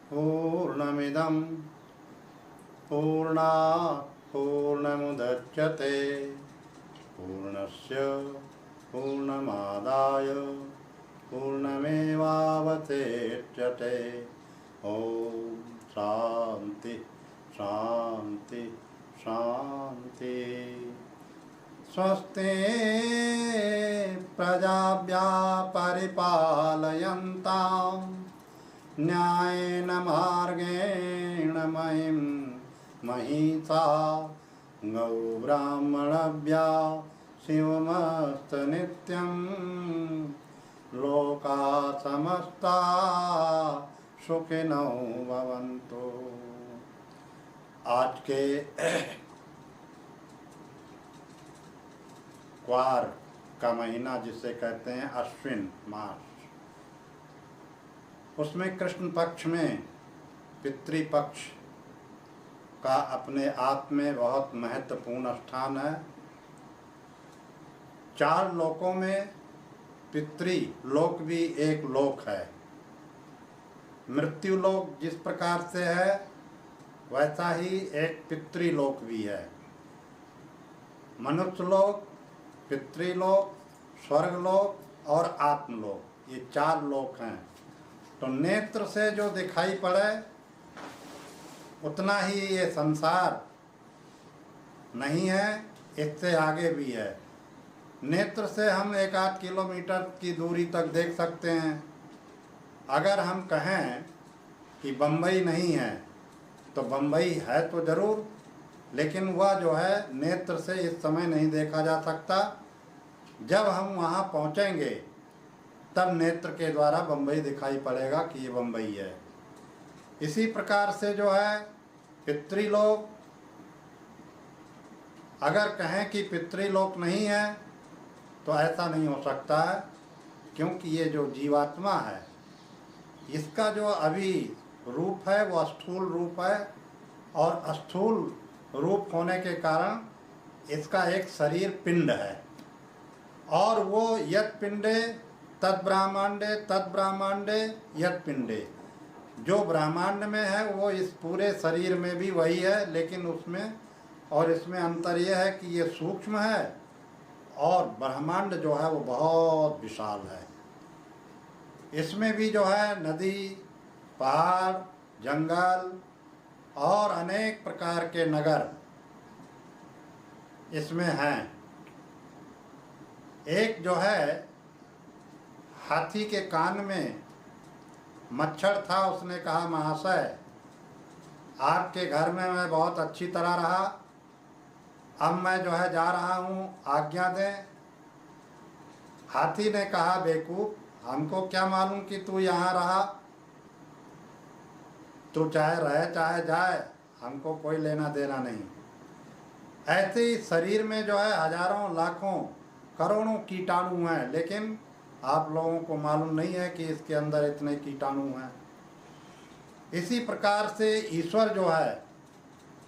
पूर्णमिदं पूर्णात् पूर्णमुदच्यते पूर्णस्य पूर्णमादाय पूर्णमेवावशिष्यते। ओम शांति शांति शांति। स्वस्ति प्रजाभ्यः परिपालयन्तां न्यायेन मार्गेण महिषा गौब्राह्मणभ्यः शिवमस्तु नित्यं लोकाः समस्ताः सुखिनो भवन्तु। आज के क्वार का महीना जिसे कहते हैं अश्विन मास, उसमें कृष्ण पक्ष में पितृपक्ष का अपने आप में बहुत महत्वपूर्ण स्थान है। 4 लोकों में पितृलोक भी एक लोक है। मृत्युलोक जिस प्रकार से है वैसा ही एक पितृलोक भी है। मनुष्यलोक, पितृलोक, स्वर्गलोक और आत्मलोक, ये 4 लोक हैं। तो नेत्र से जो दिखाई पड़े उतना ही ये संसार नहीं है, इससे आगे भी है। नेत्र से हम 1-8 किलोमीटर की दूरी तक देख सकते हैं। अगर हम कहें कि बम्बई नहीं है तो बम्बई है तो ज़रूर, लेकिन वह जो है नेत्र से इस समय नहीं देखा जा सकता। जब हम वहाँ पहुँचेंगे तब नेत्र के द्वारा बम्बई दिखाई पड़ेगा कि ये बम्बई है। इसी प्रकार से जो है पितृलोक, अगर कहें कि पितृलोक नहीं है तो ऐसा नहीं हो सकता है, क्योंकि ये जो जीवात्मा है इसका जो अभी रूप है वो स्थूल रूप है, और स्थूल रूप होने के कारण इसका एक शरीर पिंड है, और वो यत् पिंडे तत् ब्रह्मांडे यत् पिंडे, जो ब्रह्मांड में है वो इस पूरे शरीर में भी वही है, लेकिन उसमें और इसमें अंतर यह है कि ये सूक्ष्म है और ब्रह्मांड जो है वो बहुत विशाल है। इसमें भी जो है नदी, पहाड़, जंगल और अनेक प्रकार के नगर इसमें हैं। एक जो है हाथी के कान में मच्छर था, उसने कहा महाशय आपके घर में मैं बहुत अच्छी तरह रहा, अब मैं जो है जा रहा हूँ, आज्ञा दें। हाथी ने कहा बेवकूफ, हमको क्या मालूम कि तू यहाँ रहा, तू चाहे रहे चाहे जाए, हमको कोई लेना देना नहीं। ऐसे ही शरीर में जो है हजारों लाखों करोड़ों कीटाणु हैं, लेकिन आप लोगों को मालूम नहीं है कि इसके अंदर इतने कीटाणु हैं। इसी प्रकार से ईश्वर जो है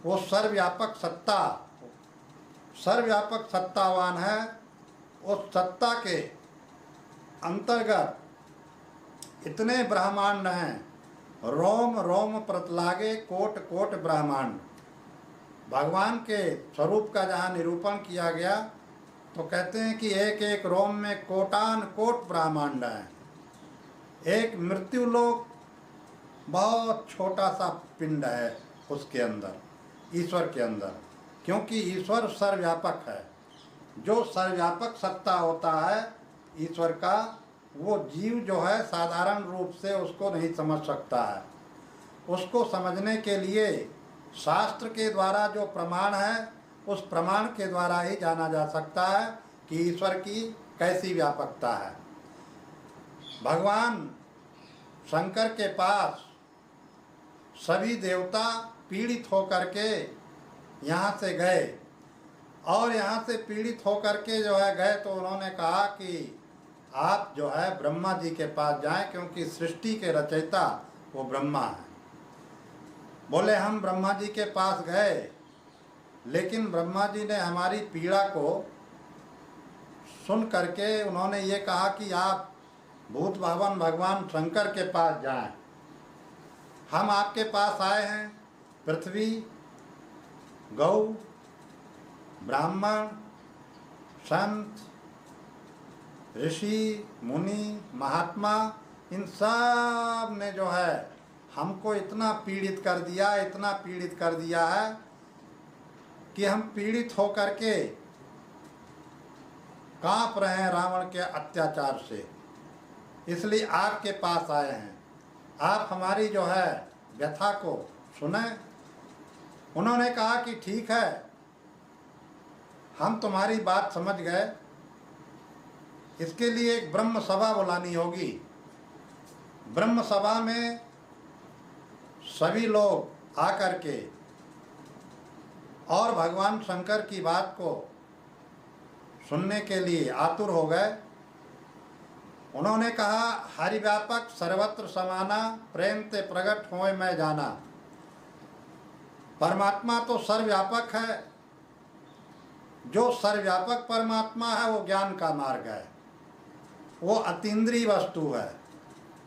वो सर्वव्यापक सत्तावान है। उस सत्ता के अंतर्गत इतने ब्रह्मांड हैं, रोम रोम प्रतलागे कोट कोट ब्रह्मांड। भगवान के स्वरूप का जहाँ निरूपण किया गया तो कहते हैं कि एक एक रोम में कोटान कोट ब्रह्मांड है। एक मृत्युलोक बहुत छोटा सा पिंड है उसके अंदर, ईश्वर के अंदर, क्योंकि ईश्वर सर्वव्यापक है। जो सर्वव्यापक सत्ता होता है ईश्वर का, वो जीव जो है साधारण रूप से उसको नहीं समझ सकता है। उसको समझने के लिए शास्त्र के द्वारा जो प्रमाण है उस प्रमाण के द्वारा ही जाना जा सकता है कि ईश्वर की कैसी व्यापकता है। भगवान शंकर के पास सभी देवता पीड़ित होकर के यहाँ से गए, और यहाँ से पीड़ित होकर के जो है गए तो उन्होंने कहा कि आप जो है ब्रह्मा जी के पास जाएं, क्योंकि सृष्टि के रचयिता वो ब्रह्मा है। बोले हम ब्रह्मा जी के पास गए, लेकिन ब्रह्मा जी ने हमारी पीड़ा को सुन करके उन्होंने ये कहा कि आप भूत भवन भगवान शंकर के पास जाएं। हम आपके पास आए हैं, पृथ्वी, गौ, ब्राह्मण, संत, ऋषि, मुनि, महात्मा, इन सब ने जो है हमको इतना पीड़ित कर दिया, इतना पीड़ित कर दिया है कि हम पीड़ित होकर के कांप रहे हैं रावण के अत्याचार से। इसलिए आपके पास आए हैं, आप हमारी जो है व्यथा को सुने। उन्होंने कहा कि ठीक है, हम तुम्हारी बात समझ गए, इसके लिए एक ब्रह्म सभा बुलानी होगी। ब्रह्म सभा में सभी लोग आकर के और भगवान शंकर की बात को सुनने के लिए आतुर हो गए। उन्होंने कहा, हरिव्यापक सर्वत्र समाना, प्रेम ते प्रगट होए मैं जाना। परमात्मा तो सर्वव्यापक है, जो सर्वव्यापक परमात्मा है वो ज्ञान का मार्ग है, वो अतीन्द्रिय वस्तु है,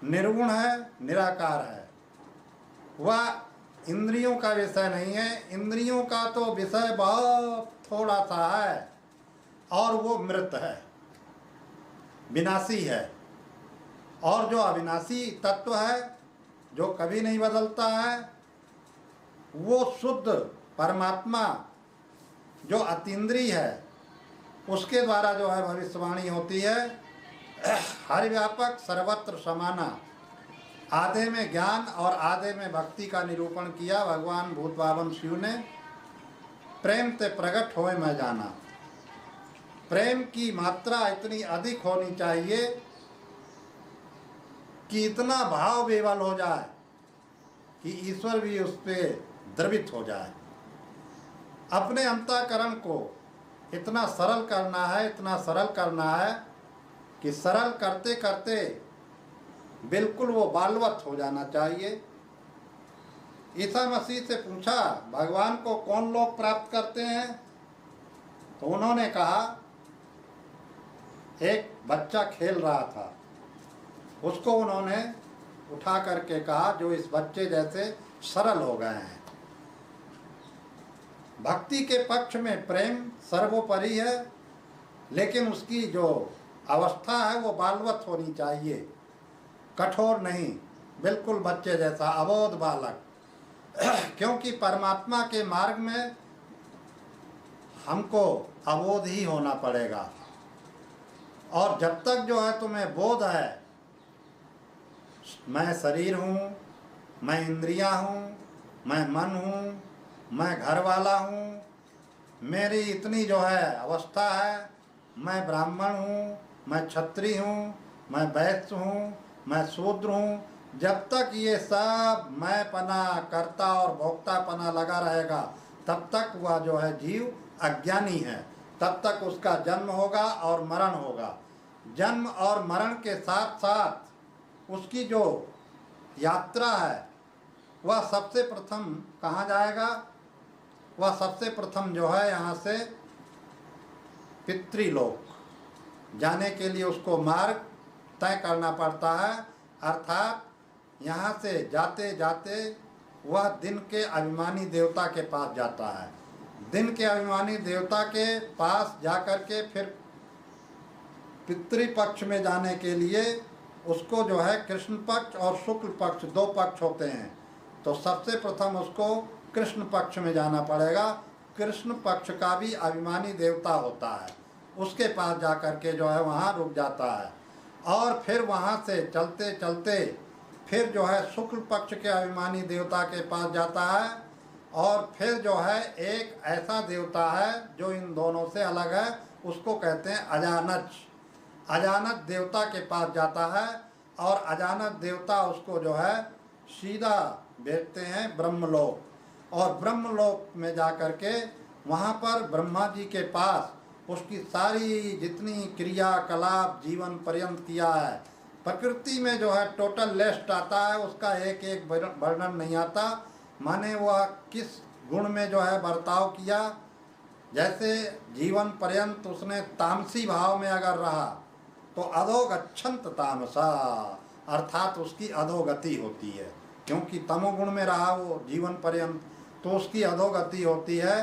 निर्गुण है, निराकार है, वह इंद्रियों का विषय नहीं है। इंद्रियों का तो विषय बहुत थोड़ा सा है और वो मृत है, विनाशी है। और जो अविनाशी तत्व है, जो कभी नहीं बदलता है, वो शुद्ध परमात्मा जो अतीन्द्रिय है, उसके द्वारा जो है भविष्यवाणी होती है। हरिव्यापक सर्वत्र समाना, आधे में ज्ञान और आधे में भक्ति का निरूपण किया भगवान भूत बावन शिव ने। प्रेम ते प्रगट होए मैं जाना, प्रेम की मात्रा इतनी अधिक होनी चाहिए कि इतना भाव विवल हो जाए कि ईश्वर भी उस पर द्रवित हो जाए। अपने अंतःकरण को इतना सरल करना है, इतना सरल करना है कि सरल करते करते बिल्कुल वो बालवत हो जाना चाहिए। ईसा मसीह से पूछा, भगवान को कौन लोग प्राप्त करते हैं? तो उन्होंने कहा, एक बच्चा खेल रहा था, उसको उन्होंने उठा करके कहा, जो इस बच्चे जैसे सरल हो गए हैं। भक्ति के पक्ष में प्रेम सर्वोपरि है, लेकिन उसकी जो अवस्था है वो बालवत होनी चाहिए, कठोर नहीं, बिल्कुल बच्चे जैसा, अबोध बालक। क्योंकि परमात्मा के मार्ग में हमको अबोध ही होना पड़ेगा। और जब तक जो है तुम्हें बोध है, मैं शरीर हूँ, मैं इंद्रियाँ हूँ, मैं मन हूँ, मैं घर वाला हूँ, मेरी इतनी जो है अवस्था है, मैं ब्राह्मण हूँ, मैं क्षत्रिय हूँ, मैं वैश्य हूँ, मैं शूद्र हूँ, जब तक ये सब मैं पना, कर्ता और भोक्ता पना लगा रहेगा, तब तक वह जो है जीव अज्ञानी है, तब तक उसका जन्म होगा और मरण होगा। जन्म और मरण के साथ साथ उसकी जो यात्रा है वह सबसे प्रथम कहाँ जाएगा? वह सबसे प्रथम जो है यहाँ से पितृलोक जाने के लिए उसको मार्ग तय करना पड़ता है। अर्थात यहाँ से जाते जाते वह दिन के अभिमानी देवता के पास जाता है। दिन के अभिमानी देवता के पास जाकर के फिर पितृपक्ष में जाने के लिए उसको जो है कृष्ण पक्ष और शुक्ल पक्ष, दो पक्ष होते हैं, तो सबसे प्रथम उसको कृष्ण पक्ष में जाना पड़ेगा। कृष्ण पक्ष का भी अभिमानी देवता होता है, उसके पास जाकर के जो है वहाँ रुक जाता है। और फिर वहाँ से चलते चलते फिर जो है शुक्ल पक्ष के अभिमानी देवता के पास जाता है। और फिर जो है एक ऐसा देवता है जो इन दोनों से अलग है, उसको कहते हैं अजानच। अजानत देवता के पास जाता है और अजानत देवता उसको जो है सीधा भेजते हैं ब्रह्मलोक। और ब्रह्मलोक में जाकर के वहाँ पर ब्रह्मा जी के पास उसकी सारी जितनी क्रियाकलाप जीवन पर्यंत किया है, प्रकृति में जो है टोटल लिस्ट आता है, उसका एक एक वर्णन नहीं आता। माने वह किस गुण में जो है बर्ताव किया, जैसे जीवन पर्यंत उसने तामसी भाव में अगर रहा तो अधोगच्छन्त तामसा, अर्थात उसकी अधोगति होती है। क्योंकि तमोगुण में रहा वो जीवन पर्यंत तो उसकी अधोगति होती है।